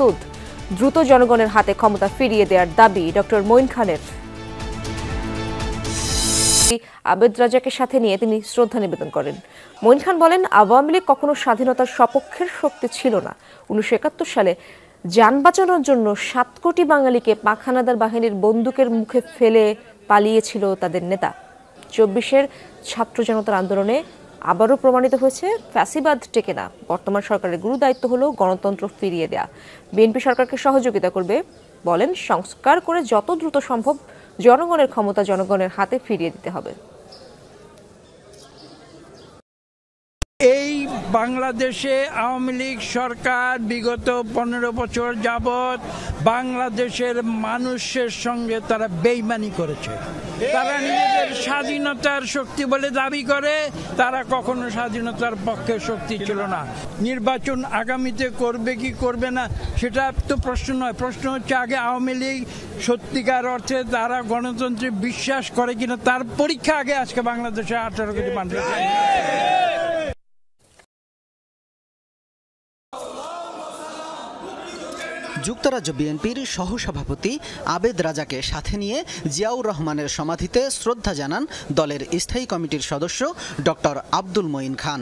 মাসুদ দ্রুত জনগণের হাতে ক্ষমতা ফিরিয়ে দেওয়ার দাবি ডক্টর মঈন খানের। আবেদ রাজাকে সাথে নিয়ে তিনি শ্রদ্ধা নিবেদন করেন। মঈন খান বলেন, আওয়ামী লীগ কখনো স্বাধীনতার সপক্ষের শক্তি ছিল না। 1971 সালে যান বাঁচানোর জন্য 7 কোটি বাঙালিকে পাখানাদার বাহিনীর বন্দুকের মুখে ফেলে পালিয়েছিল তাদের নেতা। 24-এর ছাত্র জনতার আন্দোলনে আবারও প্রমাণিত হয়েছে ফ্যাসিবাদ টেকে না। বর্তমান সরকারের গুরু দায়িত্ব হলো গণতন্ত্র ফিরিয়ে দেয়া। বিএনপি সরকারকে সহযোগিতা করবে, বলেন সংস্কার করে যত দ্রুত সম্ভব জনগণের ক্ষমতা জনগণের হাতে ফিরিয়ে দিতে হবে। এই বাংলাদেশে আওয়ামী লীগ সরকার বিগত 15 বছর যাবৎ বাংলাদেশের মানুষের সঙ্গে তারা বেইমানি করেছে। তারা নিজেদের স্বাধীনতার শক্তি বলে দাবি করে, তারা কখনো স্বাধীনতার পক্ষে শক্তি ছিল না। নির্বাচন আগামীতে করবে কি করবে না সেটা তো প্রশ্ন নয়, প্রশ্ন হচ্ছে আগে আওয়ামী লীগ সত্যিকার অর্থে তারা গণতন্ত্রে বিশ্বাস করে কিনা তার পরীক্ষা আগে আজকে বাংলাদেশে 18 কোটি মানুষ। যুক্তরাজ্য বিএনপির সহসভাপতি আবেদ রাজাকে সাথে নিয়ে জিয়াউর রহমানের সমাধিতে শ্রদ্ধা জানান দলের স্থায়ী কমিটির সদস্য ডক্টর আব্দুল মঈন খান।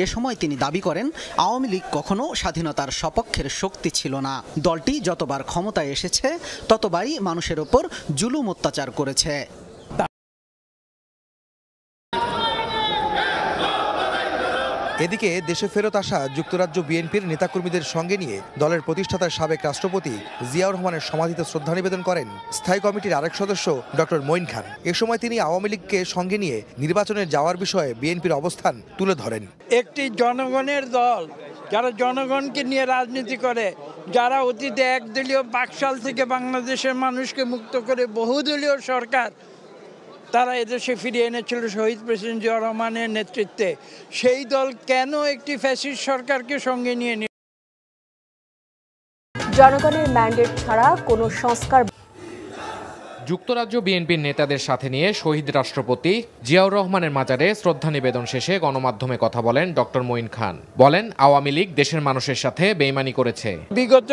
এ সময় তিনি দাবি করেন, আওয়ামী লীগ কখনো স্বাধীনতার সপক্ষের শক্তি ছিল না। দলটি যতবার ক্ষমতায় এসেছে ততবারই মানুষের ওপর জুলুম অত্যাচার করেছে। এদিকে দেশে ফেরত আসা যুক্তরাজ্য বিএনপির নেতাকর্মীদের সঙ্গে নিয়ে দলের প্রতিষ্ঠাতার সাবেক রাষ্ট্রপতি জিয়াউর রহমানের সমাধিতে শ্রদ্ধা নিবেদন করেন স্থায়ী কমিটির আরেক সদস্য ডক্টর মঈন খান। এ সময় তিনি আওয়ামী লীগকে সঙ্গে নিয়ে নির্বাচনে যাওয়ার বিষয়ে বিএনপির অবস্থান তুলে ধরেন। একটি জনগণের দল যারা জনগণকে নিয়ে রাজনীতি করে, যারা অতীতে একদলীয় বাকশাল থেকে বাংলাদেশের মানুষকে মুক্ত করে বহুদলীয় সরকার তারা এদেশে ফিরিয়ে এনেছিল শহীদ প্রেসিডেন্ট জিয়াউর রহমানের নেতৃত্বে, সেই দল কেন একটি ফ্যাসিস্ট সরকারকে সঙ্গে নিয়ে জনগণের ম্যান্ডেট ছাড়া কোনো সংস্কার। যুক্তরাজ্য বিএনপির নেতাদের সাথে নিয়ে শহীদ রাষ্ট্রপতি জিয়াউর রহমানের মাজারে শ্রদ্ধা নিবেদন শেষে গণমাধ্যমে কথা বলেন ডক্টর মঈন খান। বলেন, আওয়ামী লীগ দেশের মানুষের সাথে বেইমানি করেছে। বিগত